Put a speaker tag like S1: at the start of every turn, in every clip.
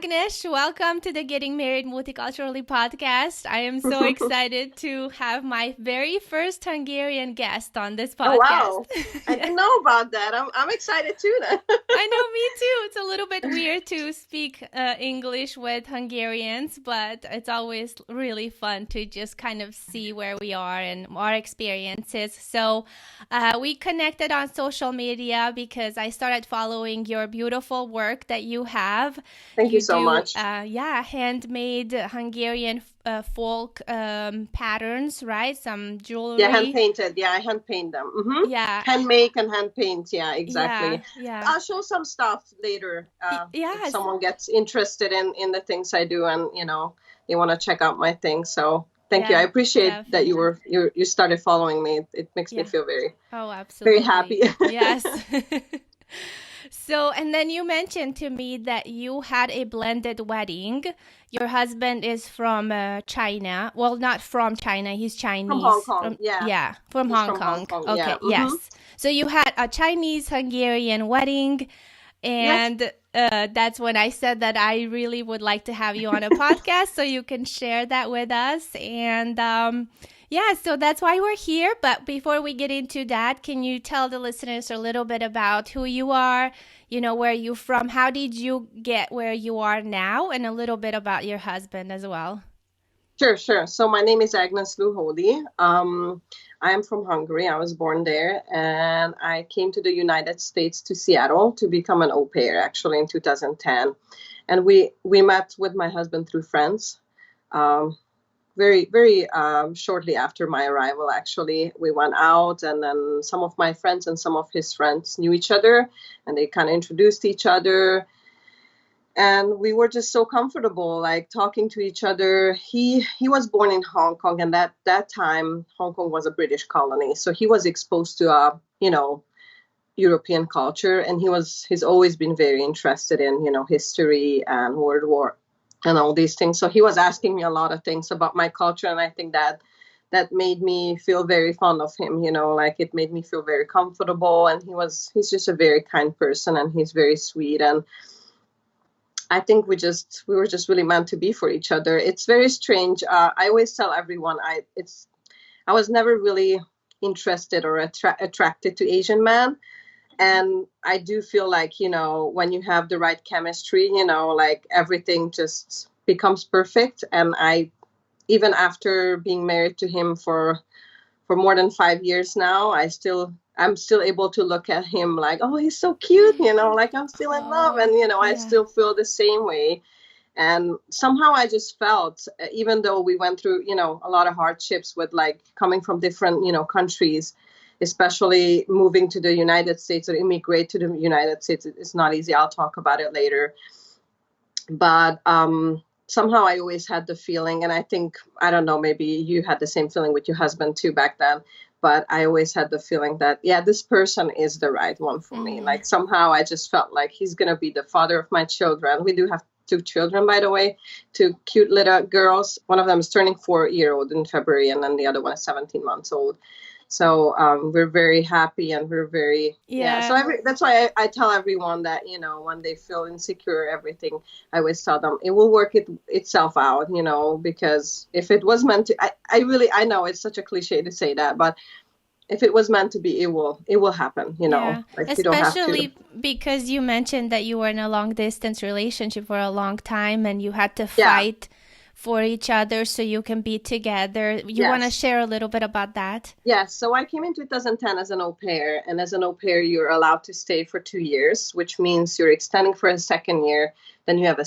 S1: Agnes. Welcome to the Getting Married Multiculturally podcast. I am so excited to have my very first Hungarian guest on this podcast.
S2: Oh, wow. I didn't know about that. I'm excited too then.
S1: I know, me too. It's a little bit weird to speak English with Hungarians, but it's always really fun to just kind of see where we are and our experiences. So we connected on social media because I started following your beautiful work that you have.
S2: Thank you so much.
S1: Handmade Hungarian folk patterns, right? Some jewelry.
S2: Yeah, hand painted. Yeah, I hand paint them. Mm-hmm.
S1: Yeah.
S2: Hand make and hand paint. Yeah, exactly.
S1: Yeah.
S2: I'll show some stuff later.
S1: Yes.
S2: If someone gets interested in the things I do and, they want to check out my things. So thank you. I appreciate that you started following me. It makes me feel
S1: absolutely
S2: very happy.
S1: Yes. So, and then you mentioned to me that you had a blended wedding. Your husband is from China. Well, not from China. He's Chinese.
S2: From Hong Kong, yeah.
S1: From Hong Kong. Okay,
S2: yeah.
S1: Yes. So you had a Chinese-Hungarian wedding, and that's when I said that I really would like to have you on a podcast so you can share that with us. And so that's why we're here. But before we get into that, can you tell the listeners a little bit about who you are, where you're from, how did you get where you are now, and a little bit about your husband as well?
S2: Sure. So my name is Agnes. I am from Hungary. I was born there, and I came to the United States, to Seattle, to become an au pair, actually, in 2010. And we met with my husband through friends. Very, very shortly after my arrival, actually, we went out, and then some of my friends and some of his friends knew each other, and they kind of introduced each other. And we were just so comfortable, like talking to each other. He was born in Hong Kong, and that time Hong Kong was a British colony, so he was exposed to European culture, and he's always been very interested in history and World War and all these things. So he was asking me a lot of things about my culture, and I think that made me feel very fond of him. It made me feel very comfortable, and he's just a very kind person, and he's very sweet, and I think we were just really meant to be for each other. It's very strange. I always tell everyone I was never really interested or attracted to Asian men. And I do feel like, when you have the right chemistry, like everything just becomes perfect. And even after being married to him for more than 5 years now, I'm still able to look at him like, oh, he's so cute, like I'm still in love. And, I still feel the same way. And somehow I just felt, even though we went through, a lot of hardships with like coming from different, countries, especially moving to the United States or immigrate to the United States, it's not easy. I'll talk about it later. But somehow I always had the feeling, and I think, I don't know, maybe you had the same feeling with your husband too back then, but I always had the feeling that, this person is the right one for me. Like somehow I just felt like he's going to be the father of my children. We do have 2 children, by the way, 2 cute little girls. One of them is turning 4-year-old in February, and then the other one is 17 months old. So we're very happy, and we're very, So that's why I tell everyone that, when they feel insecure, everything, I always tell them it will work itself out, because if it was meant to, I know it's such a cliche to say that, but if it was meant to be, it will happen, Like
S1: especially
S2: you don't have to.
S1: Because you mentioned that you were in a long distance relationship for a long time, and you had to fight for each other so you can be together. You want to share a little bit about that?
S2: Yes. So I came in 2010 as an au pair, and as an au pair, you're allowed to stay for 2 years, which means you're extending for a second year. Then you have a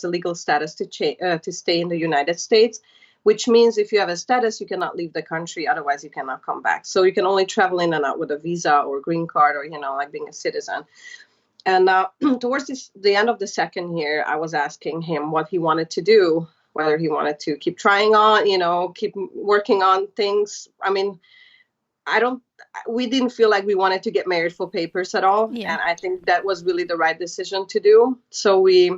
S2: legal status to stay in the United States, which means if you have a status, you cannot leave the country. Otherwise, you cannot come back. So you can only travel in and out with a visa or green card, or, like being a citizen. And towards the end of the second year, I was asking him what he wanted to do, whether he wanted to keep trying on, keep working on things. I mean, we didn't feel like we wanted to get married for papers at all. Yeah. And I think that was really the right decision to do. So we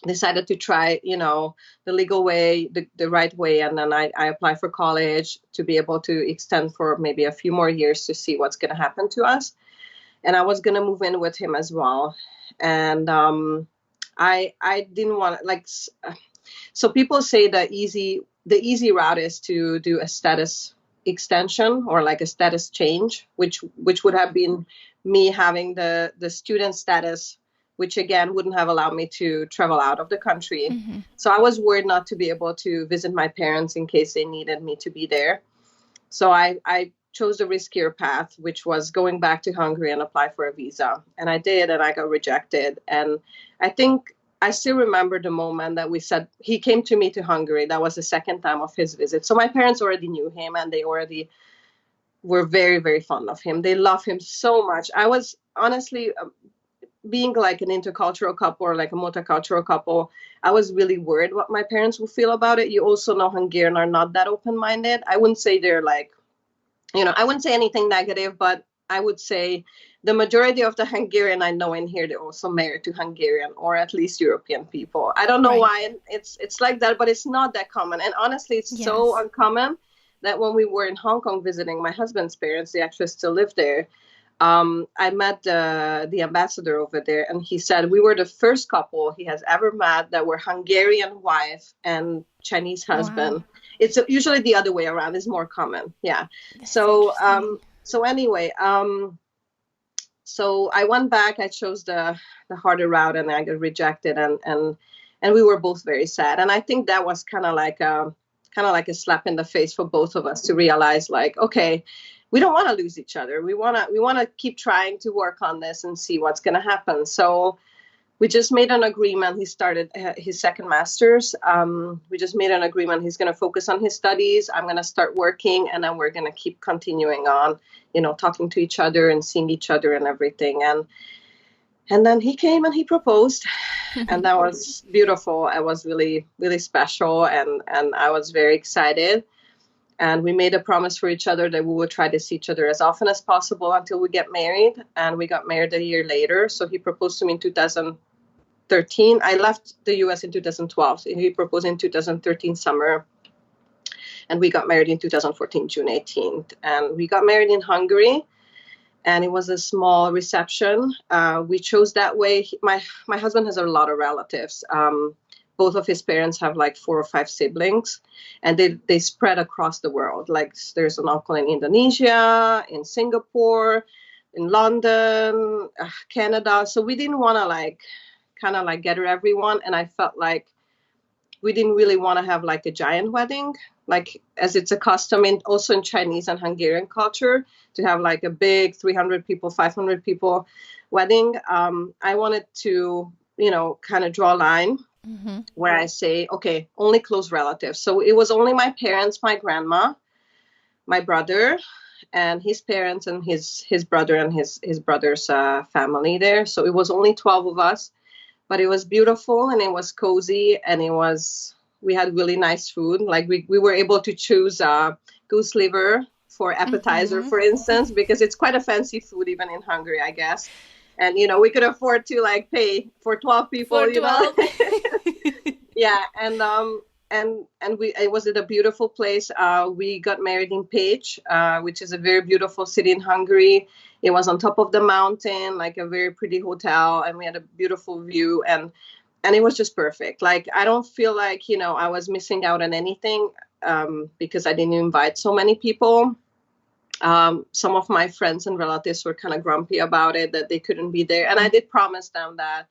S2: decided to try, the legal way, the right way. And then I applied for college to be able to extend for maybe a few more years to see what's going to happen to us. And I was going to move in with him as well. And I didn't want to so people say the easy route is to do a status extension or like a status change, which would have been me having the student status, which again wouldn't have allowed me to travel out of the country.
S1: Mm-hmm.
S2: So I was worried not to be able to visit my parents in case they needed me to be there. So I chose the riskier path, which was going back to Hungary and apply for a visa. And I did, and I got rejected. And I think I still remember the moment that we said he came to me to Hungary. That was the second time of his visit. So my parents already knew him, and they already were very, very fond of him. They love him so much. I was honestly, being like an intercultural couple or like a multicultural couple, I was really worried what my parents would feel about it. You also know Hungarian are not that open-minded. I wouldn't say they're like, I wouldn't say anything negative, but I would say the majority of the Hungarian I know in here, they're also married to Hungarian or at least European people. I don't know why it's like that, but it's not that common. And honestly, it's so uncommon that when we were in Hong Kong visiting my husband's parents, they actually still live there. I met the ambassador over there, and he said we were the first couple he has ever met that were Hungarian wife and Chinese husband. Wow. It's usually the other way around. It's more common. Yeah. That's so anyway, so I went back. I chose the harder route, and I got rejected, and we were both very sad. And I think that was kind of like a slap in the face for both of us to realize, like, okay, we don't want to lose each other. We want to keep trying to work on this and see what's going to happen. So we just made an agreement. He started his second master's. We just made an agreement. He's going to focus on his studies. I'm going to start working, and then we're going to keep continuing on, talking to each other and seeing each other and everything. And then he came and he proposed, and that was beautiful. It was really, really special, and I was very excited. And we made a promise for each other that we would try to see each other as often as possible until we get married. And we got married a year later. So he proposed to me in 2013. I left the US in 2012. So he proposed in 2013 summer. And we got married in 2014, June 18th. And we got married in Hungary. And it was a small reception. We chose that way. My husband has a lot of relatives. Both of his parents have like 4 or 5 siblings, and they spread across the world. Like there's an uncle in Indonesia, in Singapore, in London, Canada. So we didn't want to kind of gather everyone. And I felt like we didn't really want to have like a giant wedding, like as it's a custom also in Chinese and Hungarian culture to have like a big 300 people, 500 people wedding. I wanted to, kind of draw a line. Mm-hmm. Where I say, okay, only close relatives. So it was only my parents, my grandma, my brother, and his parents, and his brother and his brother's family there. So it was only 12 of us, but it was beautiful, and it was cozy, and we had really nice food. Like we were able to choose goose liver for appetizer, mm-hmm. for instance, because it's quite a fancy food even in Hungary, I guess. And, we could afford to pay for 12 people,
S1: for 12.
S2: Yeah. And it was at a beautiful place. We got married in Pécs, which is a very beautiful city in Hungary. It was on top of the mountain, like a very pretty hotel, and we had a beautiful view, and it was just perfect. Like, I don't feel like, I was missing out on anything, because I didn't invite so many people. Some of my friends and relatives were kind of grumpy about it, that they couldn't be there. And I did promise them that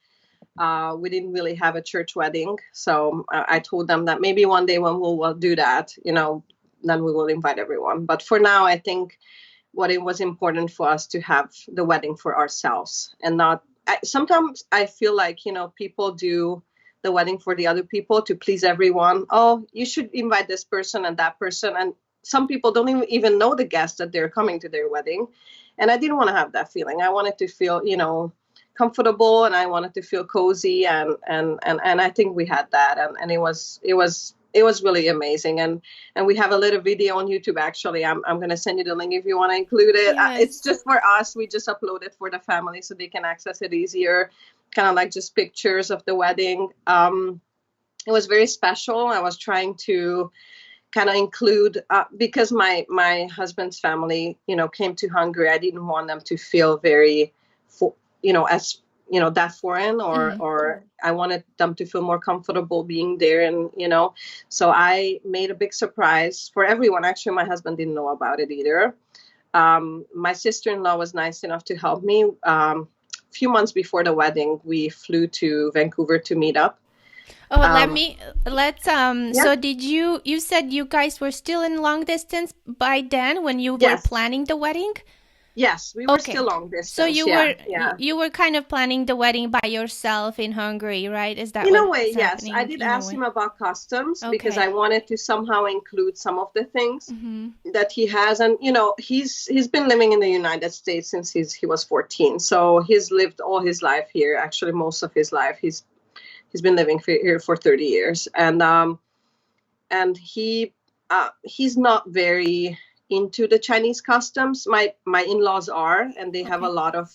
S2: we didn't really have a church wedding. So I told them that maybe one day when we'll do that, then we will invite everyone. But for now, I think what it was important for us to have the wedding for ourselves, and not, sometimes I feel like, people do the wedding for the other people to please everyone. Oh, you should invite this person and that person. And some people don't even know the guests that they're coming to their wedding. And I didn't want to have that feeling. I wanted to feel, comfortable, and I wanted to feel cozy. And I think we had that. And it was really amazing. And we have a little video on YouTube, actually. I'm going to send you the link if you want to include it. Yes. It's just for us. We just upload it for the family so they can access it easier. Kind of like just pictures of the wedding. It was very special. I was trying to kind of include, because my husband's family, came to Hungary. I didn't want them to feel very, as that foreign, or I wanted them to feel more comfortable being there. And, so I made a big surprise for everyone. Actually, my husband didn't know about it either. My sister-in-law was nice enough to help me. Few months before the wedding, we flew to Vancouver to meet up.
S1: Oh, so you said you guys were still in long distance by then when you were planning the wedding?
S2: Yes, we were still long distance.
S1: So you were kind of planning the wedding by yourself in Hungary, right? Is that
S2: in a way? Yes, I did ask him about customs because I wanted to somehow include some of the things that he has, and he's been living in the United States since he was 14, so he's lived all his life here. Actually, most of his life he's been living here for 30 years, and he's not very into the Chinese customs. My in-laws are, and they have a lot of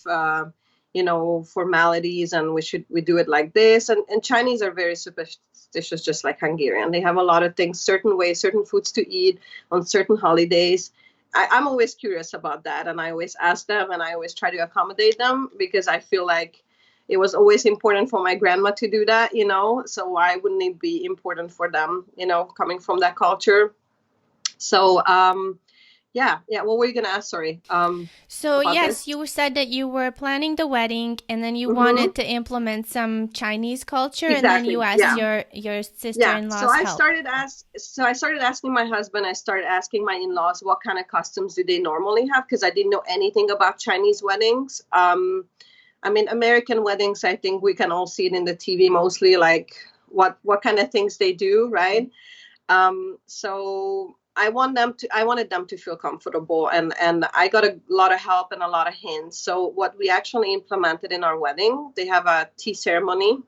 S2: formalities, and we do it like this. And Chinese are very superstitious, just like Hungarian. They have a lot of things, certain ways, certain foods to eat on certain holidays. I'm always curious about that, and I always ask them, and I always try to accommodate them, because I feel like it was always important for my grandma to do that, so why wouldn't it be important for them, coming from that culture? So what were you gonna ask? Sorry.
S1: So yes, you said that you were planning the wedding, and then you wanted to implement some Chinese culture, and then you asked your sister-in-law's
S2: help.
S1: So
S2: I started asking my husband. I started asking my in-laws what kind of customs do they normally have, because I didn't know anything about Chinese weddings. American weddings, I think we can all see it in the TV mostly, like what kind of things they do, right? So I wanted them to feel comfortable, and I got a lot of help and a lot of hints. So what we actually implemented in our wedding, they have a tea ceremony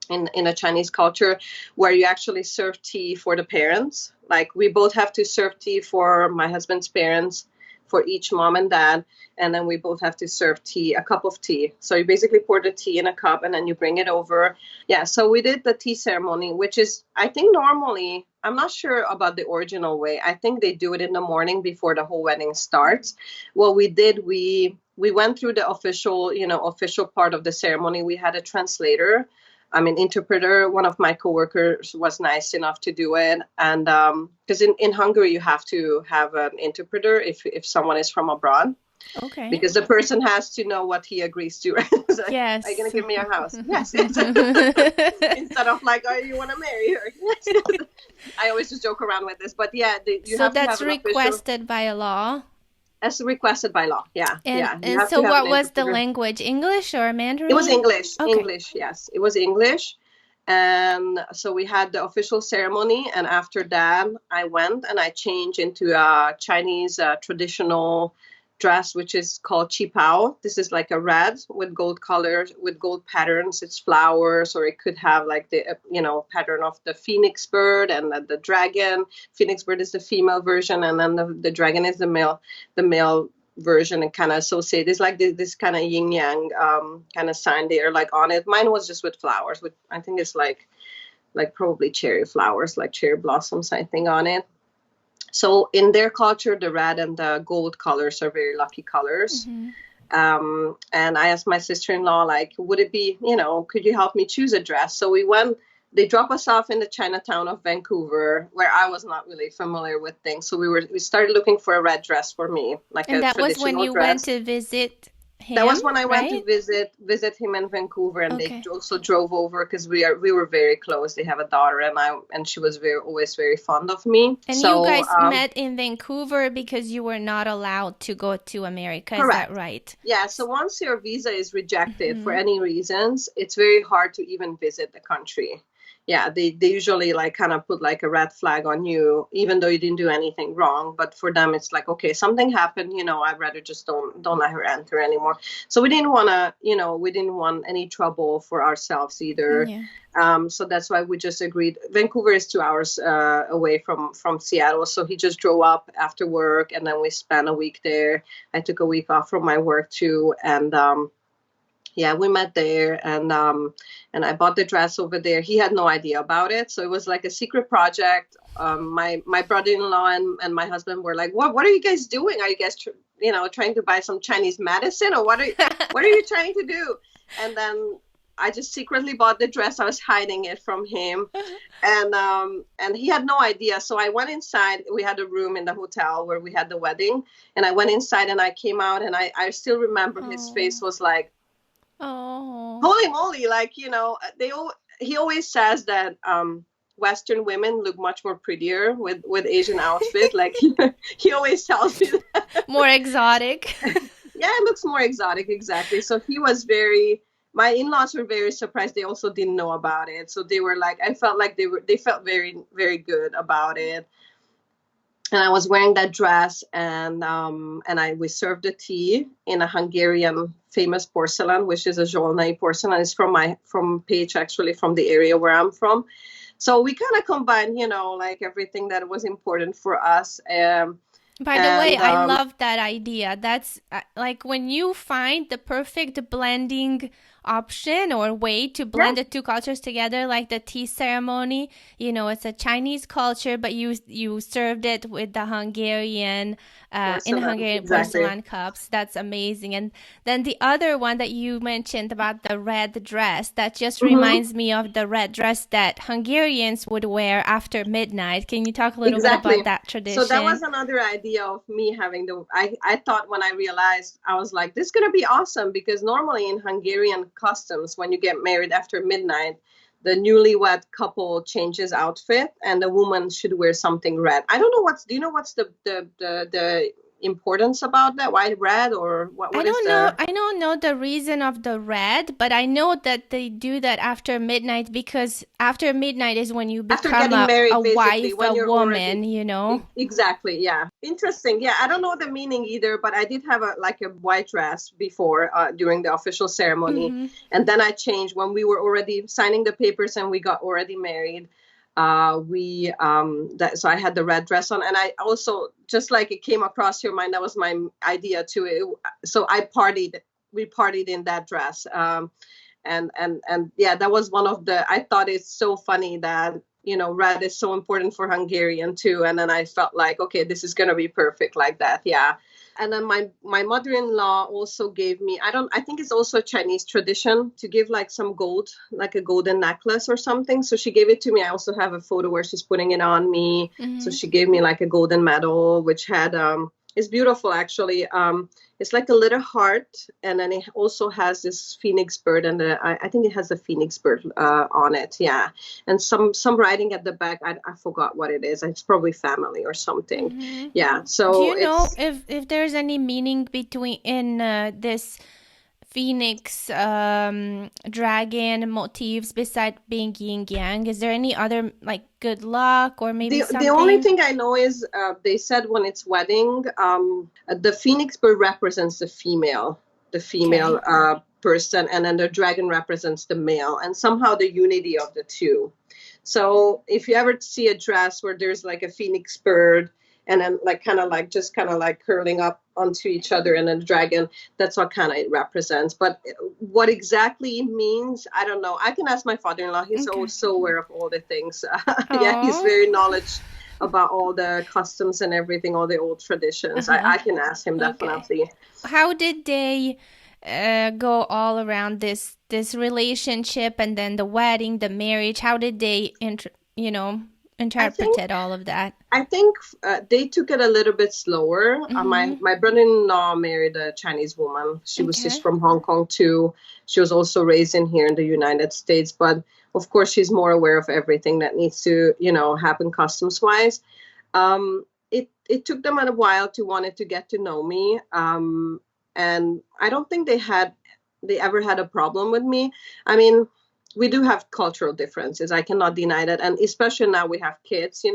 S2: in a Chinese culture where you actually serve tea for the parents. Like, we both have to serve tea for my husband's parents, for each mom and dad, and then we both have to serve tea, a cup of tea. So you basically pour the tea in a cup, and then you bring it over. Yeah, so we did the tea ceremony, which is, I think normally, I'm not sure about the original way. I think they do it in the morning before the whole wedding starts. What we did, we went through the official part of the ceremony. We had a translator, interpreter. One of my coworkers was nice enough to do it. And because in Hungary, you have to have an interpreter if someone is from abroad.
S1: Okay.
S2: Because the person has to know what he agrees to. So, yes. Are you going to give me a house? Yes. Instead of like, oh, you want to marry her? Yes. I always just joke around with this. But yeah, you have to have an
S1: requested by a law?
S2: As requested by law, yeah.
S1: And so what was the language, English or Mandarin?
S2: It was English.
S1: Okay.
S2: English, yes. It was English. And so we had the official ceremony. And after that, I went and I changed into a Chinese traditional dress, which is called qipao. This is like a red with gold colors, with gold patterns. It's flowers, or it could have like the pattern of the phoenix bird and the dragon. Phoenix bird is the female version, and then the dragon is the male version, and kind of associate. It's like this kind of yin yang kind of sign there, like on it. Mine was just with flowers, with I think it's like probably cherry flowers, like cherry blossoms, I think, on it. So in their culture, the red and the gold colors are very lucky colors. Mm-hmm. And I asked my sister-in-law, like, would it be, could you help me choose a dress? So we went, they dropped us off in the Chinatown of Vancouver, where I was not really familiar with things. So we started looking for a red dress for me, like a traditional dress.
S1: And that was when you went to visit him,
S2: that was when I went to visit him in Vancouver, and they also drove over because we were very close. They have a daughter, and she was always very fond of me.
S1: And so, you guys met in Vancouver because you were not allowed to go to America.
S2: Correct.
S1: Is that right?
S2: Yeah. So once your visa is rejected for any reasons, it's very hard to even visit the country. Yeah, they usually like kind of put like a red flag on you, even though you didn't do anything wrong. But for them, it's like, okay, something happened, I'd rather just don't let her enter anymore. So we didn't want to, we didn't want any trouble for ourselves either. Yeah. So that's why we just agreed. Vancouver is 2 hours away from Seattle. So he just drove up after work, and then we spent a week there. I took a week off from my work too. And yeah, we met there, and I bought the dress over there. He had no idea about it, so it was like a secret project. My brother-in-law and my husband were like, "What are you guys doing? Are you guys trying to buy some Chinese medicine, or what are you trying to do?" And then I just secretly bought the dress. I was hiding it from him, and he had no idea. So I went inside. We had a room in the hotel where we had the wedding, and I went inside and I came out, and I still remember his face
S1: Oh.
S2: was like,
S1: Oh.
S2: holy moly, like, he always says that Western women look much more prettier with Asian outfit. Like he always tells me that.
S1: More exotic.
S2: Yeah, it looks more exotic, exactly. So he was very. My in-laws were very surprised. They also didn't know about it, so they were like, I felt like they felt very very good about it. And I was wearing that dress, and we served the tea in a Hungarian famous porcelain, which is a Zsolnai porcelain. It's from Pécs, actually, from the area where I'm from. So we kind of combined, like everything that was important for us.
S1: By the way,
S2: And
S1: I love that idea. That's like when you find the perfect blending option or way to
S2: yeah,
S1: blend the two cultures together, like the tea ceremony. It's a Chinese culture, but you served it with the Hungarian in
S2: porcelain,
S1: Hungarian
S2: exactly.
S1: porcelain cups. That's amazing. And then the other one that you mentioned about the red dress, that just
S2: Hmm.
S1: reminds me of the red dress that Hungarians would wear after midnight. Can you talk a little bit about
S2: Exactly.
S1: that
S2: So that
S1: tradition?
S2: was another idea of me having I thought when I realized, I was like, this is gonna be awesome, because normally in Hungarian customs, when you get married after midnight, the newlywed couple changes outfit and the woman should wear something red. I don't know do you know what's the importance about that? Why red, or
S1: I
S2: what is
S1: don't know.
S2: the
S1: I don't know the reason of the red, but I know that they do that after midnight because after midnight is when you
S2: after
S1: become
S2: getting
S1: a
S2: married, basically,
S1: wife, a
S2: when you're already.
S1: woman, you know?
S2: Exactly, yeah. Interesting. Yeah, I don't know the meaning either, but I did have a white dress before, during the official ceremony,
S1: Mm-hmm.
S2: and then I changed when we were already signing the papers and we got already married. We that So I had the red dress on, and I also, just like it came across your mind, that was my idea too. So we partied in that dress. And yeah, that was one of the. I thought it's so funny that red is so important for Hungarian too, and then I felt like, okay, this is gonna be perfect like that, yeah. And then my mother-in-law also gave me, I think it's also a Chinese tradition to give like some gold, like a golden necklace or something. So she gave it to me. I also have a photo where she's putting it on me. So
S1: Mm-hmm.
S2: she gave me like a golden medal, which had it's beautiful actually. It's like a little heart, and then it also has this phoenix bird, and I think it has a phoenix bird on it, yeah, and some writing at the back. I forgot what it is. It's probably family or something,
S1: Mm-hmm.
S2: yeah.
S1: Do
S2: So
S1: you know
S2: it's
S1: if there's any meaning between in this phoenix dragon motifs beside being yin yang? Is there any other like good luck or maybe
S2: the only
S1: something?
S2: thing I know is they said when it's wedding, the phoenix bird represents the female
S1: Okay.
S2: person, and then the dragon represents the male, and somehow the unity of the two. So if you ever see a dress where there's like a phoenix bird, and then like kind of like curling up onto each other, and then a dragon, that's what kind of it represents. But what exactly it means, I don't know. I can ask my father-in-law. He's
S1: Okay.
S2: also aware of all the things. Yeah, he's
S1: Oh.
S2: very knowledge about all the customs and everything, all the old traditions.
S1: Uh-huh.
S2: I can ask him
S1: Okay.
S2: definitely.
S1: How did they go all around this relationship and then the wedding, the marriage? How did they
S2: I think
S1: interpreted all of that?
S2: I think they took it a little bit slower.
S1: Mm-hmm.
S2: My brother-in-law married a Chinese woman. She's
S1: Okay.
S2: from Hong Kong too. She was also raised in here in the United States, but of course she's more aware of everything that needs to happen customs wise. It took them a while to wanted to get to know me, and I don't think they ever had a problem with me. I mean, we do have cultural differences. I cannot deny that, and especially now we have kids.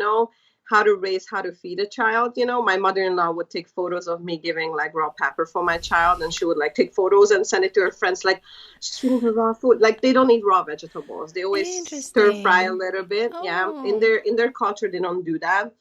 S2: How to raise, how to feed a child. My mother-in-law would take photos of me giving like raw pepper for my child, and she would like take photos and send it to her friends, like she's feeding her raw food. Like they don't eat raw vegetables. They always stir fry a
S1: Interesting.
S2: little bit. Yeah, in
S1: Oh.
S2: their culture, they don't do that,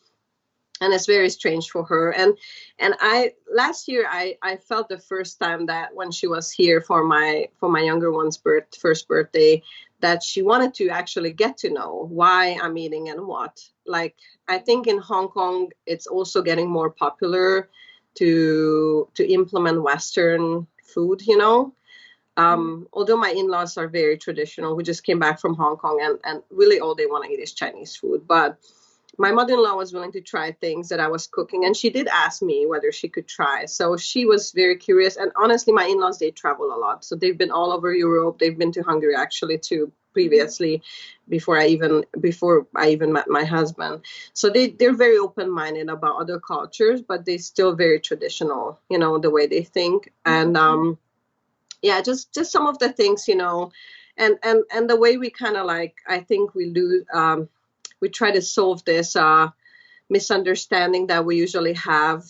S2: and it's very strange for her. And I last year I felt the first time that when she was here for my younger one's first birthday, that she wanted to actually get to know why I'm eating and what. Like, I think in Hong Kong it's also getting more popular to implement Western food, Although my in-laws are very traditional, we just came back from Hong Kong, and really all they want to eat is Chinese food. But my mother-in-law was willing to try things that I was cooking, and she did ask me whether she could try. So she was very curious. And honestly, my in-laws, they travel a lot. So they've been all over Europe. They've been to Hungary actually too previously, before I even met my husband. So they're very open-minded about other cultures, but they're still very traditional, the way they think. And yeah, just some of the things, and the way we kind of like, I think we try to solve this misunderstanding that we usually have.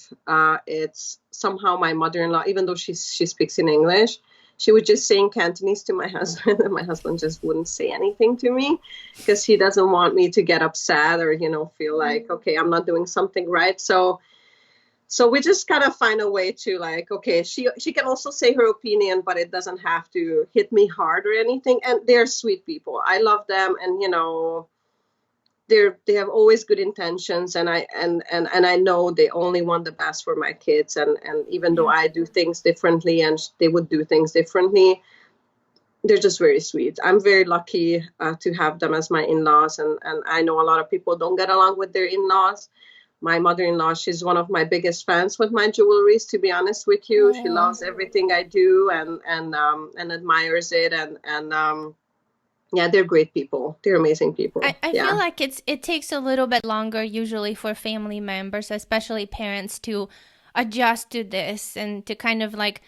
S2: It's somehow my mother-in-law, even though she speaks in English, she would just say in Cantonese to my husband, and my husband just wouldn't say anything to me because he doesn't want me to get upset or, feel like, okay, I'm not doing something right. So we just kind of find a way to like, okay, she can also say her opinion, but it doesn't have to hit me hard or anything. And they're sweet people. I love them. And, they have always good intentions, and I know they only want the best for my kids, and even though I do things differently and they would do things differently, they're just very sweet. I'm very lucky to have them as my in-laws, and I know a lot of people don't get along with their in-laws. My mother-in-law, she's one of my biggest fans with my jewelries, to be honest with you. She loves everything I do and admires it, and yeah, they're great people. They're amazing people.
S1: I feel like it takes a little bit longer usually for family members, especially parents, to adjust to this and to kind of like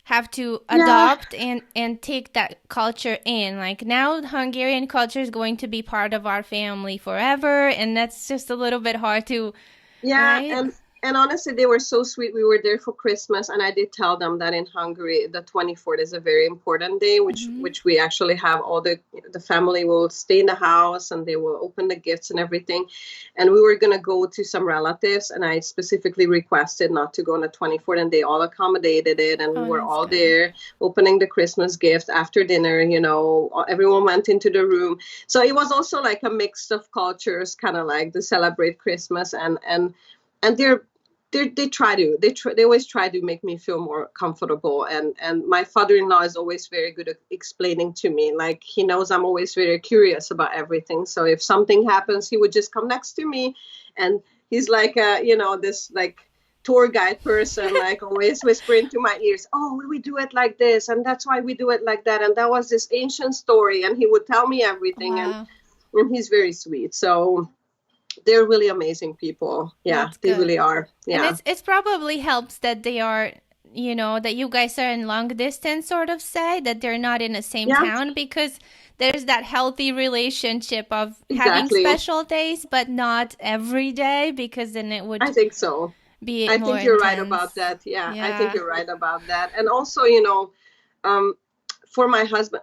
S1: have to adopt and take that culture in. Like now Hungarian culture is going to be part of our family forever, and that's just a little bit hard to right?
S2: And honestly, they were so sweet. We were there for Christmas, and I did tell them that in Hungary, the 24th is a very important day, which we actually have all the family will stay in the house, and they will open the gifts and everything. And we were going to go to some relatives, and I specifically requested not to go on the 24th, and they all accommodated it, and we were all there opening the Christmas gift after dinner. Everyone went into the room. So it was also like a mix of cultures, kind of like to celebrate Christmas, and they always try to make me feel more comfortable, and my father-in-law is always very good at explaining to me. Like, he knows I'm always very curious about everything, so if something happens, he would just come next to me, and he's like this like tour guide person, like always whispering to my ears, oh, we do it like this, and that's why we do it like that, and that was this ancient story, and he would tell me everything.
S1: Wow.
S2: And he's very sweet. So they're really amazing people. Yeah, they really are. Yeah.
S1: And it's probably helps that they are, that you guys are in long distance, sort of say, that they're not in the same town, because there's that healthy relationship of having special days, but not every day, because then it would.
S2: I think so.
S1: Be
S2: I
S1: more
S2: think you're
S1: intense.
S2: right about that. Yeah, I think you're right about that. And also, for my husband,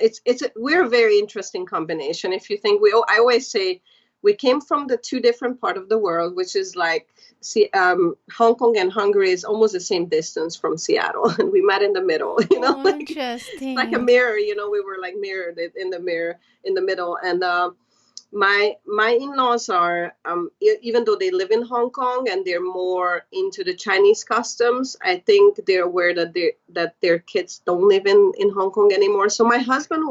S2: we're a very interesting combination. If you think I always say, we came from the two different parts of the world, which is like, Hong Kong and Hungary is almost the same distance from Seattle, and we met in the middle.
S1: Interesting.
S2: Like a mirror. We were like mirrored in the middle. And my in-laws are, even though they live in Hong Kong and they're more into the Chinese customs, I think they're aware that their kids don't live in Hong Kong anymore. So my husband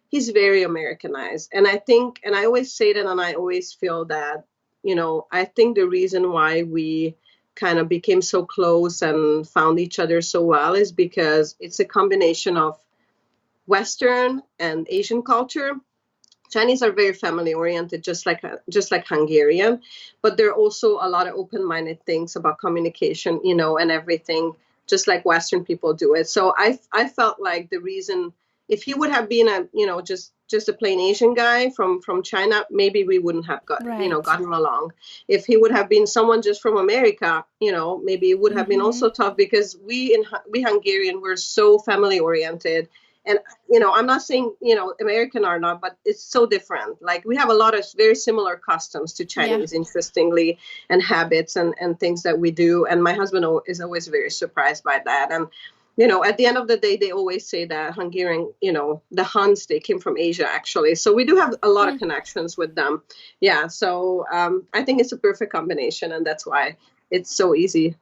S2: he's very Americanized. And I think, and I always say that, and I always feel that, I think the reason why we kind of became so close and found each other so well is because it's a combination of Western and Asian culture. Chinese are very family oriented, just like Hungarian, but there are also a lot of open-minded things about communication, and everything, just like Western people do it. So I felt like the reason, if he would have been just a plain Asian guy from China, maybe we wouldn't have gotten along. If he would have been someone just from America, maybe it would have been also tough, because we Hungarian, we're so family oriented. And, I'm not saying, American are not, but it's so different. Like, we have a lot of very similar customs to Chinese, interestingly, and habits and things that we do. And my husband is always very surprised by that. And, at the end of the day, they always say that Hungarian, the Huns, they came from Asia, actually. So we do have a lot of connections with them. Yeah. So I think it's a perfect combination, and that's why it's so easy.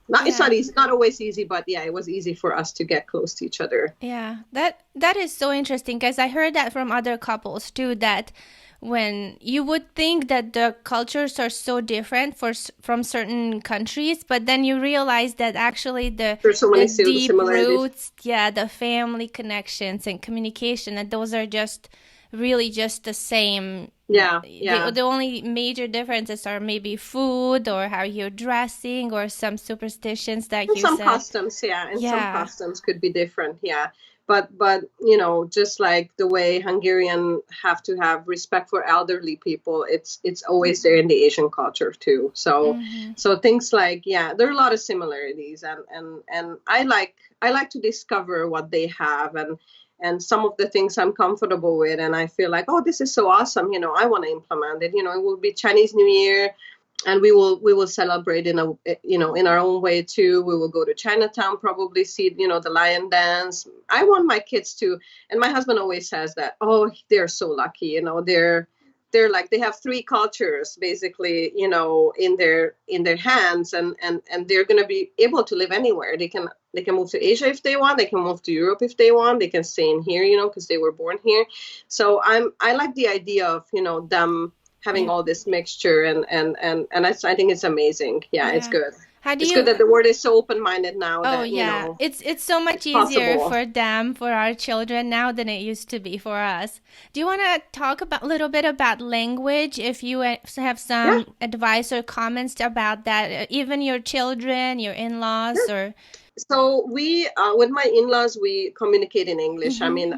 S2: It's not easy, not always easy, but yeah, it was easy for us to get close to each other.
S1: Yeah, that is so interesting because I heard that from other couples too, that when you would think that the cultures are so different from certain countries, but then you realize that actually
S2: There's so
S1: the
S2: many
S1: deep
S2: similarities.
S1: roots, yeah, the family connections and communication, and those are just really just the same.
S2: Yeah.
S1: The only major differences are maybe food or how you're dressing or some superstitions that
S2: And
S1: you
S2: some
S1: said.
S2: customs, yeah, and some
S1: Yeah.
S2: customs could be different, yeah. But just like the way Hungarian have to have respect for elderly people, it's always there in the Asian culture too. So so things like, yeah, there are a lot of similarities, and I like to discover what they have, and some of the things I'm comfortable with, and I feel like, oh, this is so awesome, I want to implement it. It will be Chinese New Year, and we will celebrate in in our own way too. We will go to Chinatown, probably see the lion dance. I want my kids to, and my husband always says that, oh, they're so lucky, they're like, they have three cultures basically, in their hands, and they're going to be able to live anywhere. They can move to Asia if they want, they can move to Europe if they want, they can stay in here, because they were born here. So I like the idea of them having all this mixture, and I think it's amazing. Yeah, it's good. It's good that the world is so open-minded now.
S1: Oh,
S2: that
S1: yeah, it's so much easier for them, for our children now than it used to be for us. Do you want to talk a little bit about language? If you have some advice or comments about that, even your children, your in-laws, or.
S2: So we, with my in-laws, we communicate in English. I mean,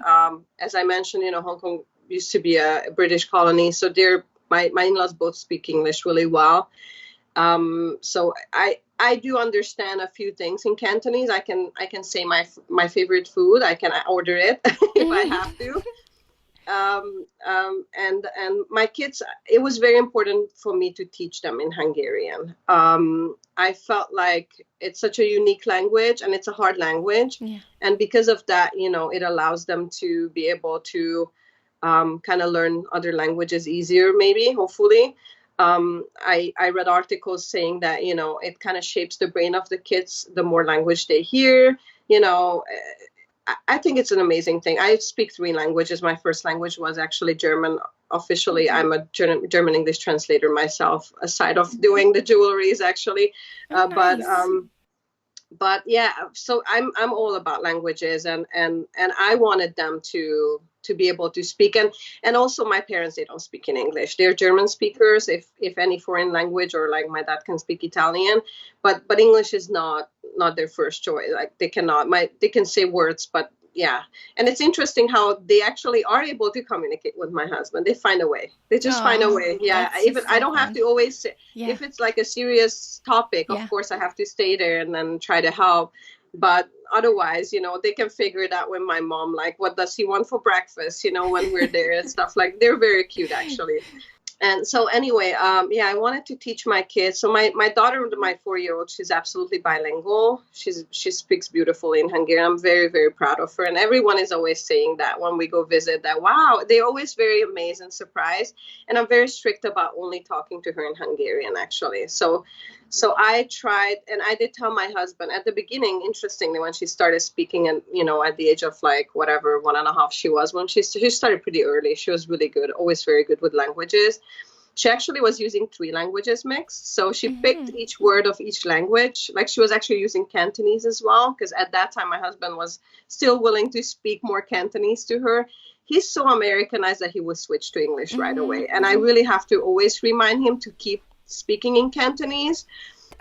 S2: as I mentioned, Hong Kong used to be a British colony, so my in-laws both speak English really well. So I do understand a few things in Cantonese. I can say my favorite food. I can order it if I have to. And my kids, it was very important for me to teach them in Hungarian. I felt like it's such a unique language, and it's a hard language. And because of that, it allows them to be able to kind of learn other languages easier, maybe, hopefully. I read articles saying that, it kind of shapes the brain of the kids the more language they hear. I think it's an amazing thing. I speak three languages. My first language was actually German. Officially, I'm a German English translator myself, aside of doing the jewelries, actually.
S1: Nice.
S2: But yeah, so I'm all about languages, and I wanted them to be able to speak, and also my parents, they don't speak in English. They're German speakers, if any foreign language, or like my dad can speak Italian, but English is not their first choice. Like they can say words, but yeah. And it's interesting how they actually are able to communicate with my husband. They find a way. They just find a way. Yeah. Even I don't have to always say, if it's like a serious topic, of course I have to stay there and then try to help. But otherwise, they can figure it out with my mom, like, what does he want for breakfast, when we're there and stuff. Like, they're very cute, actually. And so anyway, I wanted to teach my kids. So my daughter, my 4-year-old, she's absolutely bilingual. She speaks beautifully in Hungarian. I'm very, very proud of her. And everyone is always saying that when we go visit, that, wow, they're always very amazed and surprised. And I'm very strict about only talking to her in Hungarian, actually. So I tried, and I did tell my husband at the beginning, interestingly, when she started speaking, and, at the age of like whatever, 1.5 she was, when she started pretty early. She was really good, always very good with languages. She actually was using 3 languages mixed. So she picked each word of each language. Like, she was actually using Cantonese as well, because at that time my husband was still willing to speak more Cantonese to her. He's so Americanized that he would switch to English right away. And I really have to always remind him to keep speaking in Cantonese.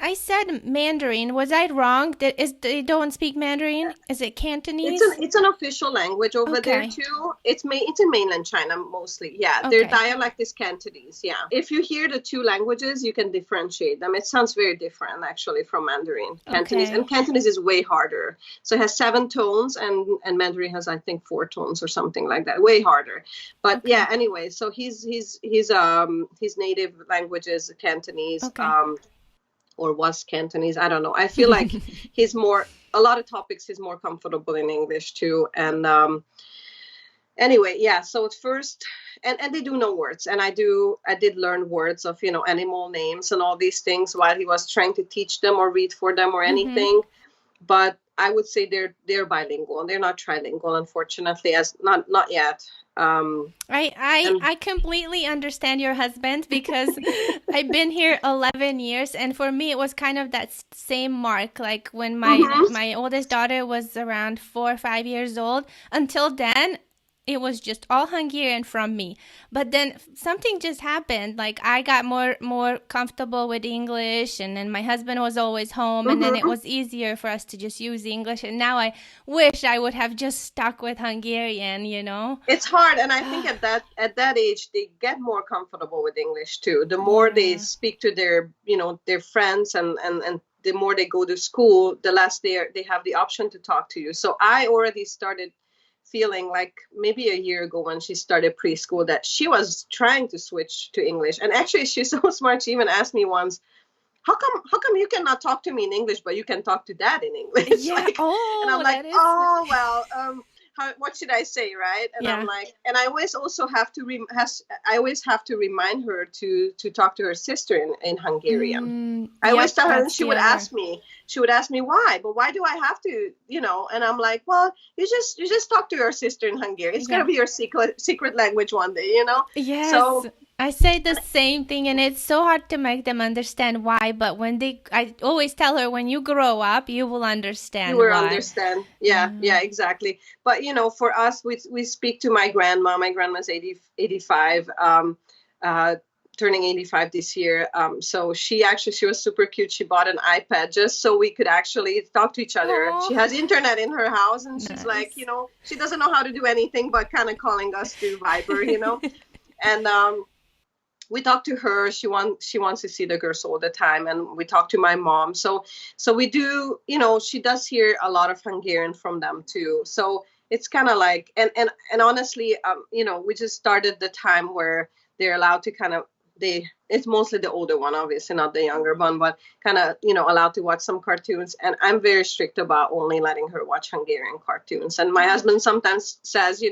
S1: I said Mandarin. Was I wrong? They don't speak Mandarin? Is it Cantonese?
S2: It's an official language over there too. It's in mainland China mostly. Yeah, their dialect is Cantonese. Yeah, if you hear the 2 languages, you can differentiate them. It sounds very different actually from Mandarin. Cantonese, and Cantonese is way harder. So it has 7 tones, and Mandarin has, I think, 4 tones or something like that. Way harder. But yeah, anyway, so his native language is Cantonese. Or was Cantonese. I don't know. I feel like a lot of topics he's more comfortable in English too. And anyway, yeah. So at first, and they do know words, and I did learn words of, animal names and all these things while he was trying to teach them or read for them or
S1: Mm-hmm.
S2: anything. But I would say they're bilingual. They're not trilingual, unfortunately, as not yet. And
S1: I completely understand your husband because I've been here 11 years, and for me it was kind of that same mark, like when
S2: mhm.
S1: my oldest daughter was around 4 or 5 years old. Until then, it was just all Hungarian from me. But then something just happened. Like I got more comfortable with English, and then my husband was always home, and then it
S2: Mhm.
S1: was easier for us to just use English. And now I wish I would have just stuck with Hungarian, you know?
S2: It's hard, and I think at that age they get more comfortable with English too. The more they
S1: Yeah.
S2: speak to their friends, and the more they go to school, the less they have the option to talk to you. So I already started feeling like maybe a year ago when she started preschool that she was trying to switch to English. And actually, she's so smart. She even asked me once, how come you cannot talk to me in English, but you can talk to dad in English?
S1: Yeah.
S2: Like, and I'm
S1: Oh,
S2: like,
S1: that is.
S2: oh well, what should I say, right? And I'm
S1: Yeah.
S2: like, and I always also have to I always have to remind her to talk to her sister in Hungarian. I always
S1: Yep,
S2: tell her, and
S1: that's the other.
S2: she would ask me why, but why do I have to? And I'm like, well, you just talk to your sister in Hungarian. It's gonna
S1: Yeah.
S2: be your secret language one day.
S1: Yes.
S2: So
S1: I say the same thing, and it's so hard to make them understand why, but I always tell her, when you grow up, you will
S2: you
S1: understand
S2: will
S1: why.
S2: understand. Yeah,
S1: Yeah.
S2: yeah, exactly. But for us, we speak to my grandma. My grandma's 85, turning 85 this year. So she was super cute. She bought an iPad just so we could actually talk to each other.
S1: Oh,
S2: She has internet in her house, and she's like,
S1: nice.
S2: she doesn't know how to do anything but kind of calling us through Viber. And we talk to her. She wants to see the girls all the time, and we talk to my mom. So we do. She does hear a lot of Hungarian from them too. So it's kind of like, and honestly, we just started the time where they're allowed to kind of it's mostly the older one, obviously not the younger one, but kind of allowed to watch some cartoons. And I'm very strict about only letting her watch Hungarian cartoons. And my husband sometimes says,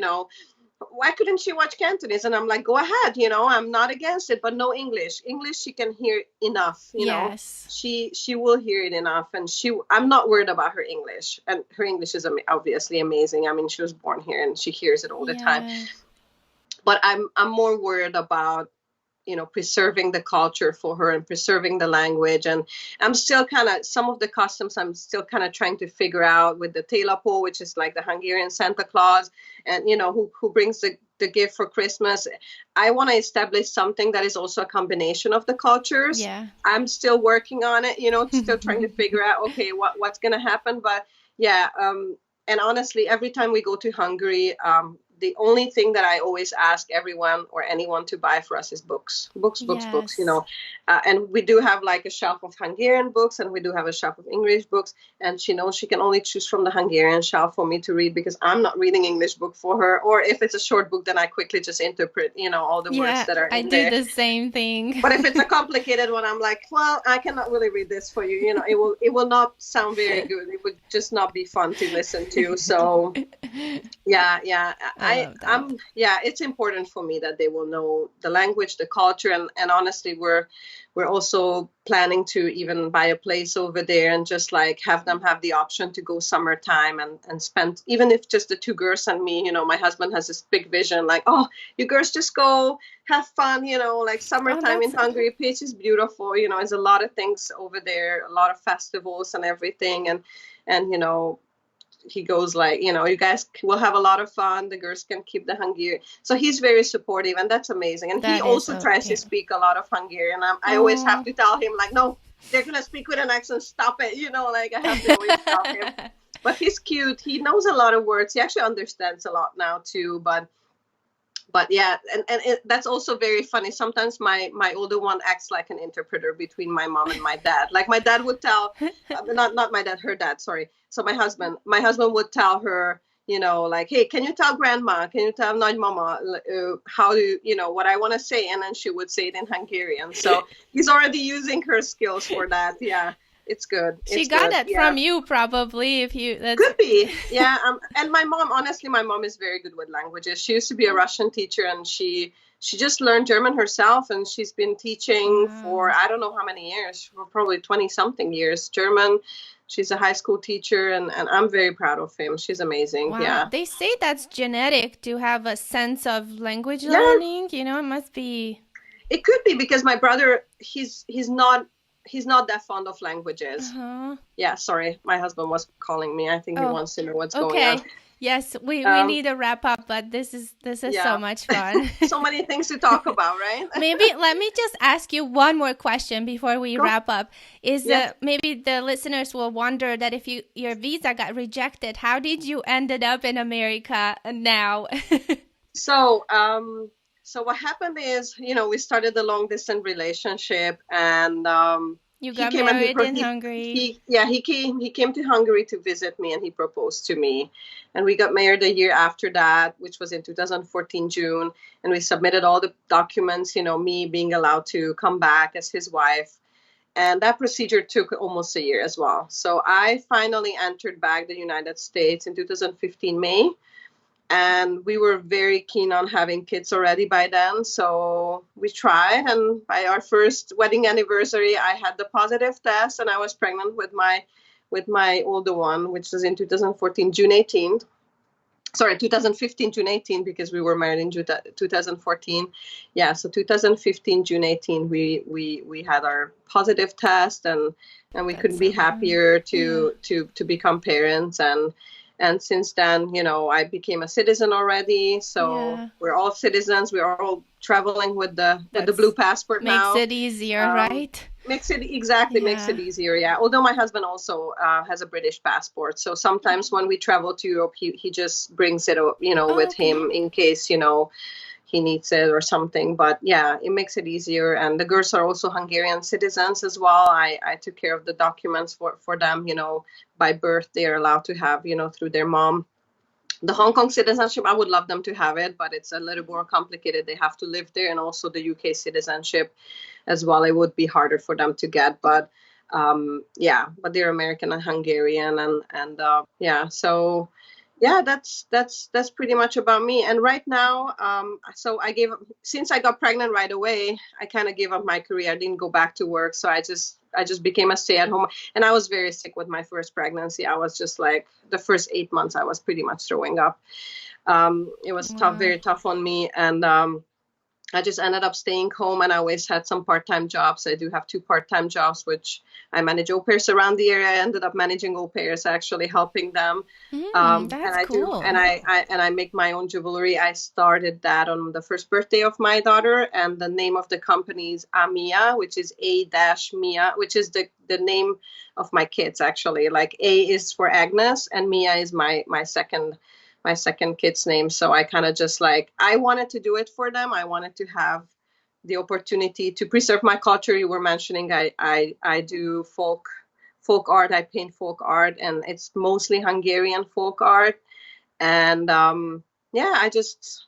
S2: why couldn't she watch Cantonese? And I'm like, go ahead, I'm not against it, but no English. English she can hear enough.
S1: Yes.
S2: She will hear it enough, and I'm not worried about her English, and her English is obviously amazing. I mean, she was born here and she hears it all the time.
S1: Yeah.
S2: But I'm more worried about preserving the culture for her and preserving the language. And I'm still kind of, some of the customs I'm still kind of trying to figure out with the telapo, which is like the Hungarian Santa Claus, and who brings the gift for Christmas. I want to establish something that is also a combination of the cultures.
S1: Yeah.
S2: I'm still working on it, still trying to figure out, okay, what's going to happen. But yeah, and honestly, every time we go to Hungary, the only thing that I always ask everyone or anyone to buy for us is books, books, books, books.
S1: Yes.
S2: And we do have like a shelf of Hungarian books, and we do have a shelf of English books. And she knows she can only choose from the Hungarian shelf for me to read, because I'm not reading English book for her. Or if it's a short book, then I quickly just interpret, all the words
S1: Yeah,
S2: that are
S1: I
S2: in
S1: do
S2: there.
S1: the same thing.
S2: But if it's a complicated one, I'm like, well, I cannot really read this for you. It will not sound very good. It would just not be fun to listen to. So yeah, yeah.
S1: I love that.
S2: Yeah, it's important for me that they will know the language, the culture, and honestly, we're also planning to even buy a place over there and just like have them have the option to go summertime and spend, even if just the two girls and me. My husband has this big vision, like, oh, you girls just go have fun, like
S1: Oh,
S2: summertime in
S1: that's
S2: Hungary. Peach is beautiful, there's a lot of things over there, a lot of festivals and everything. And he goes like, you guys will have a lot of fun. The girls can keep the Hungarian. So he's very supportive, and that's amazing. And he
S1: that is
S2: also
S1: so
S2: tries to
S1: yeah.
S2: speak a lot of Hungarian. I always have
S1: Oh.
S2: to tell him like, no, they're gonna speak with an accent. Stop it. Like I have to always stop him. But he's cute. He knows a lot of words. He actually understands a lot now too. But yeah, and that's also very funny. Sometimes my older one acts like an interpreter between my mom and my dad. Like my dad would tell, not my dad, her dad, sorry. So my husband would tell her, like, hey, can you tell grandma, can you tell Nagy mama, how to, what I want to say? And then she would say it in Hungarian. So he's already using her skills for that. Yeah. It's good.
S1: She
S2: It's
S1: got
S2: good.
S1: that
S2: Yeah.
S1: from you, probably. If you, that's
S2: Could be. Yeah. And my mom, honestly, my mom is very good with languages. She used to be a Russian teacher, and she just learned German herself, and she's been teaching for,
S1: wow.
S2: I don't know how many years, for probably 20 something years, German. She's a high school teacher, and I'm very proud of him. She's amazing.
S1: Wow.
S2: Yeah.
S1: They say that's genetic to have a sense of language
S2: Yeah.
S1: learning. You know, it must be.
S2: It could be because my brother, he's not that fond of languages.
S1: Uh-huh.
S2: Yeah, sorry, my husband was calling me. I think he
S1: Oh,
S2: wants to know what's going on.
S1: okay. Yes, we
S2: Um,
S1: need to wrap up, but this is so
S2: yeah,
S1: much fun.
S2: so many things to talk about, right?
S1: Maybe let me just ask you one more question before we
S2: Go.
S1: wrap up. Is
S2: Yeah.
S1: maybe the listeners will wonder that if your visa got rejected, how did you ended up in America now?
S2: So, so what happened is, we started a long distance relationship, and
S1: You
S2: he
S1: got
S2: came and
S1: married in Hungary.
S2: he came to Hungary to visit me, and he proposed to me, and we got married a year after that, which was in 2014 June, and we submitted all the documents, me being allowed to come back as his wife. And that procedure took almost a year as well. So I finally entered back the United States in 2015 May, and we were very keen on having kids already by then. So we tried, and by our first wedding anniversary, I had the positive test, and I was pregnant with my older one, which was in 2014 June 18th. Sorry, 2015 June 18, because we were married in 2014. Yeah, so 2015 June 18, we had our positive test, and we
S1: That's
S2: couldn't be
S1: so good.
S2: happier
S1: Yeah.
S2: to become parents. And since then, I became a citizen already. So
S1: Yeah.
S2: we're all citizens. We're all traveling with the blue
S1: That's
S2: passport
S1: makes
S2: now.
S1: it easier,
S2: Um,
S1: right?
S2: makes it
S1: Yeah.
S2: easier. Yeah. Although my husband also has a British passport, so sometimes when we travel to Europe, he just brings it,
S1: Oh,
S2: with
S1: okay.
S2: him in case he needs it or something. But yeah, it makes it easier. And the girls are also Hungarian citizens as well. I took care of the documents for them. By birth, they are allowed to have, through their mom. The Hong Kong citizenship, I would love them to have it, but it's a little more complicated. They have to live there, and also the UK citizenship as well. It would be harder for them to get, but yeah, but they're American and Hungarian, and yeah, so yeah, that's pretty much about me. And right now, so since I got pregnant right away, I kind of gave up my career. I didn't go back to work, so I just became a stay-at-home. And I was very sick with my first pregnancy. I was just like, the first 8 months, I was pretty much throwing up. It was tough,
S1: Wow.
S2: very tough on me, and I just ended up staying home, and I always had some part-time jobs. I do have 2 part-time jobs, which I manage au pairs around the area. I ended up managing au pairs, actually helping them. And
S1: That's
S2: I do, and
S1: cool.
S2: I make my own jewelry. I started that on the first birthday of my daughter, and the name of the company is A-Mia, which is A-Mia, which is the name of my kids, actually. Like, A is for Agnes, and Mia is my second kid's name. So I kind of just like, I wanted to do it for them. I wanted to have the opportunity to preserve my culture. You were mentioning I do folk art. I paint folk art, and it's mostly Hungarian folk art. And yeah, I just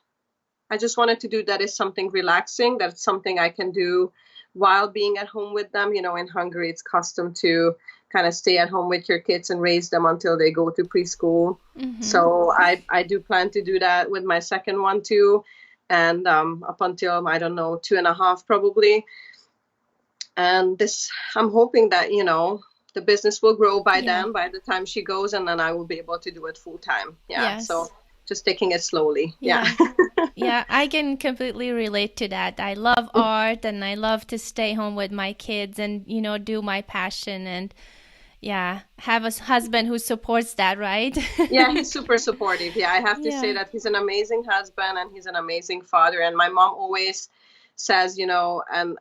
S2: wanted to do that as something relaxing. That's something I can do while being at home with them. In Hungary, it's custom to kind of stay at home with your kids and raise them until they go to preschool.
S1: Mm-hmm.
S2: So I do plan to do that with my second one too, and up until, I don't know, 2.5 probably. And I'm hoping that the business will grow by
S1: Yeah.
S2: then, by the time she goes, and then I will be able to do it full time. Yeah. So
S1: Yes.
S2: just taking it slowly. Yeah.
S1: Yeah. Yeah, I can completely relate to that. I love art and I love to stay home with my kids and, do my passion and yeah, have a husband who supports that, right?
S2: Yeah, he's super supportive. Yeah, I have to say
S1: Yeah.
S2: that he's an amazing husband, and he's an amazing father. And my mom always says, and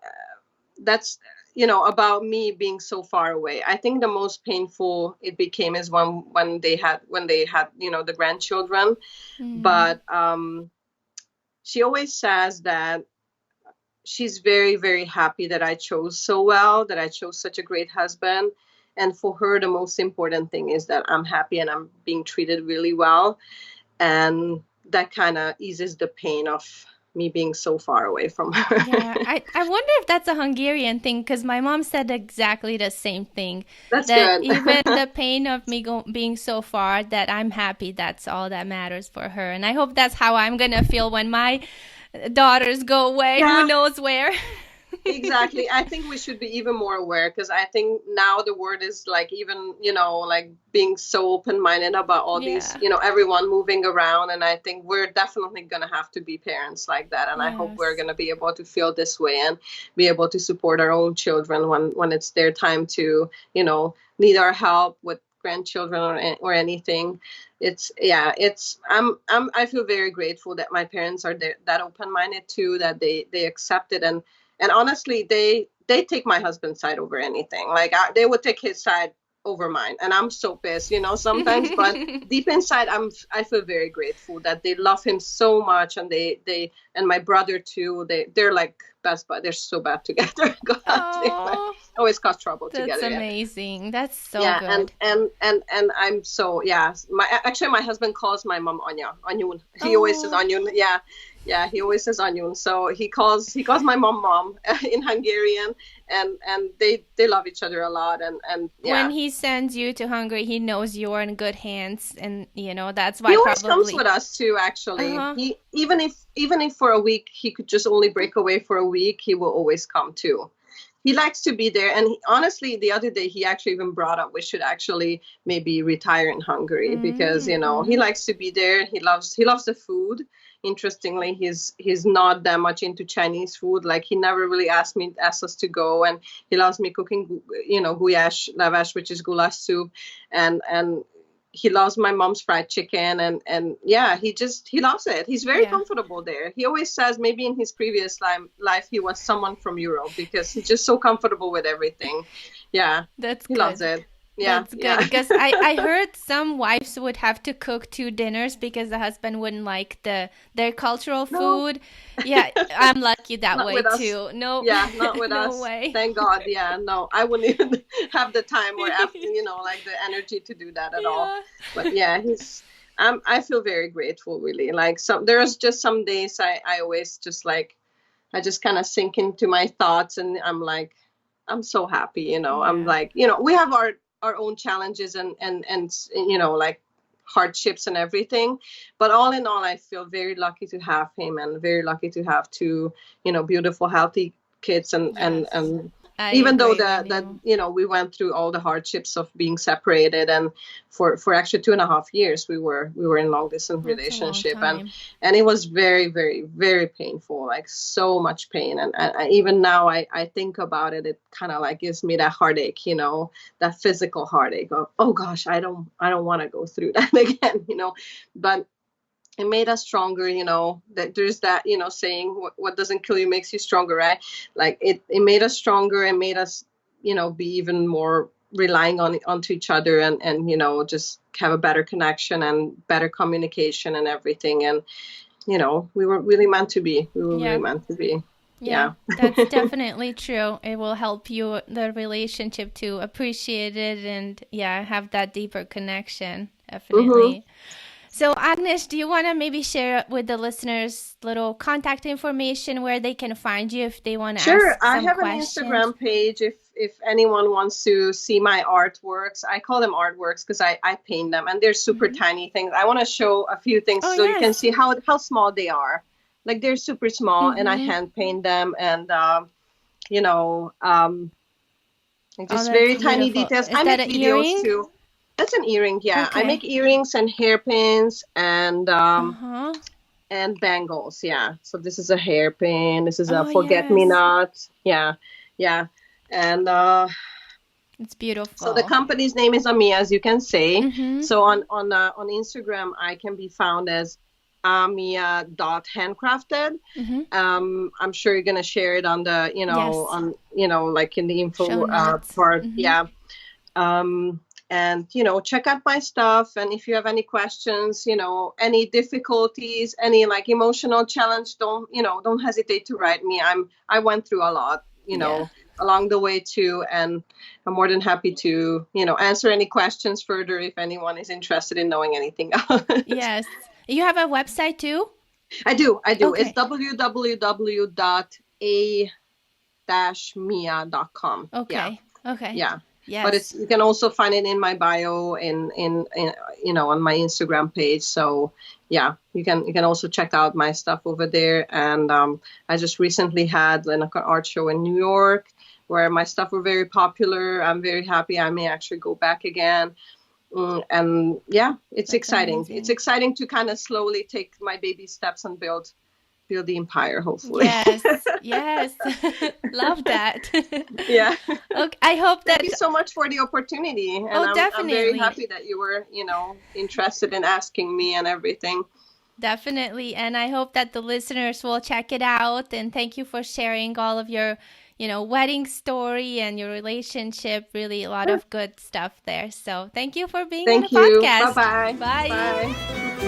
S2: that's, about me being so far away. I think the most painful it became is when they had the grandchildren.
S1: Mm.
S2: But she always says that she's very, very happy that I chose so well, that I chose such a great husband. And for her, the most important thing is that I'm happy and I'm being treated really well. And that kind of eases the pain of me being so far away from her.
S1: Yeah, I wonder if that's a Hungarian thing, because my mom said exactly the same thing.
S2: That's
S1: That
S2: good.
S1: even the pain of me being so far, that I'm happy, that's all that matters for her. And I hope that's how I'm gonna feel when my daughters go away, who
S2: Yeah.
S1: knows where.
S2: Exactly. I think we should be even more aware, because I think now the word is like, even, like being so open-minded about all these,
S1: Yeah.
S2: everyone moving around. And I think we're definitely going to have to be parents like that. And I hope we're
S1: Yes.
S2: going to be able to feel this way and be able to support our own children when it's their time to, need our help with grandchildren or anything. I feel very grateful that my parents are that open-minded too, that they accept it. And honestly, they take my husband's side over anything. Like they would take his side over mine, and I'm so pissed, sometimes. But deep inside, I feel very grateful that they love him so much, and they and my brother too. They're like best buds. They're so bad together. God, they
S1: Oh,
S2: always cause trouble
S1: that's
S2: together.
S1: amazing. That's so
S2: Yeah,
S1: good.
S2: and I'm so, yeah. My husband calls my mom Anya, Anyun. He always says
S1: Oh.
S2: Anyun. Yeah, he always says Anyun. So he calls my mom in Hungarian, and they love each other a lot, and yeah.
S1: When he sends you to Hungary, he knows you're in good hands, and that's why
S2: He always
S1: probably
S2: comes with us too. Actually,
S1: Uh-huh.
S2: he even if for a week he could just only break away for a week, he will always come too. He likes to be there, and honestly, the other day he actually even brought up we should actually maybe retire in Hungary, because he likes to be there. He loves the food. Interestingly, he's not that much into Chinese food. Like, he never really asked us to go, and he loves me cooking, guyash lavash, which is goulash soup, and he loves my mom's fried chicken, and yeah, he loves it. He's very comfortable there. He always says maybe in his previous life he was someone from Europe, because he's just so comfortable with everything. Yeah,
S1: That's
S2: he
S1: good.
S2: loves it. Yeah,
S1: That's good, because I heard some wives would have to cook 2 dinners because the husband wouldn't like their cultural food. Yeah, I'm lucky that
S2: Not
S1: way
S2: with us.
S1: too. No,
S2: Yeah, not with us.
S1: no way.
S2: Thank God. Yeah, no, I wouldn't even have the time or after, like the energy to do that at all.
S1: Yeah.
S2: But yeah, I feel very grateful, really. Like, there's just some days I always just like, I just kind of sink into my thoughts, and I'm like, I'm so happy, I'm like, we have our own challenges and like hardships and everything, but all in all, I feel very lucky to have him, and very lucky to have 2 beautiful, healthy kids, and
S1: I
S2: even though
S1: agree with you.
S2: we went through all the hardships of being separated, and for actually 2.5 years we were in long distance relationship, and it was very, very, very painful, like so much pain, and even now I think about it, it kind of like gives me that heartache, that physical heartache of, oh gosh, I don't want to go through that again, but it made us stronger, that there's that, saying, what doesn't kill you makes you stronger, right? Like, it made us stronger, and made us, be even more relying onto each other, and just have a better connection and better communication and everything. And, we were really meant to be. Really meant to be.
S1: Yeah, that's definitely true. It will help you, the relationship, to appreciate it and have that deeper connection. Definitely. So, Agnes, do you want to maybe share with the listeners little contact information where they can find you if they want to ask some questions?
S2: Sure. I have an Instagram page if anyone wants to see my artworks. I call them artworks because I paint them, and they're super tiny things. I want to show a few things you can see how small they are. Like, they're super small, and I hand paint them, and just very tiny details. I make videos too. That's an earring, yeah. Okay. I make earrings and hairpins and bangles, yeah. So this is a hairpin. This is a forget-me-not, yeah. And
S1: it's beautiful.
S2: So the company's name is A-Mia, as you can say. So on Instagram, I can be found as A-Mia.Handcrafted. I'm sure you're gonna share it on the on like in the info part, yeah. And check out my stuff, and if you have any questions, any difficulties, any like emotional challenge, don't hesitate to write me. I went through a lot, along the way too, and I'm more than happy to answer any questions further if anyone is interested in knowing anything else.
S1: Yes. You have a website too?
S2: I do. It's
S1: Okay.
S2: www.a-mia.com. Yeah.
S1: Okay. Okay.
S2: Yeah. But
S1: Yes.
S2: it's, you can also find it in my bio in on my Instagram page. So yeah, you can also check out my stuff over there. And I just recently had like an art show in New York where my stuff were very popular. I'm very happy. I may actually go back again. And yeah, it's
S1: That's
S2: exciting. It's
S1: amazing.
S2: exciting to kind of slowly take my baby steps and build the empire, hopefully.
S1: Yes. Yes. Love that.
S2: Yeah.
S1: Okay. I hope
S2: Thank you
S1: that.
S2: so much for the opportunity. And
S1: Oh,
S2: I'm very
S1: definitely.
S2: happy that you were, interested in asking me and everything.
S1: Definitely. And I hope that the listeners will check it out. And thank you for sharing all of your, wedding story and your relationship. Really a lot
S2: Sure.
S1: of good stuff there. So thank you for being on the
S2: Thank you.
S1: podcast.
S2: Bye-bye.
S1: Bye.
S2: Bye.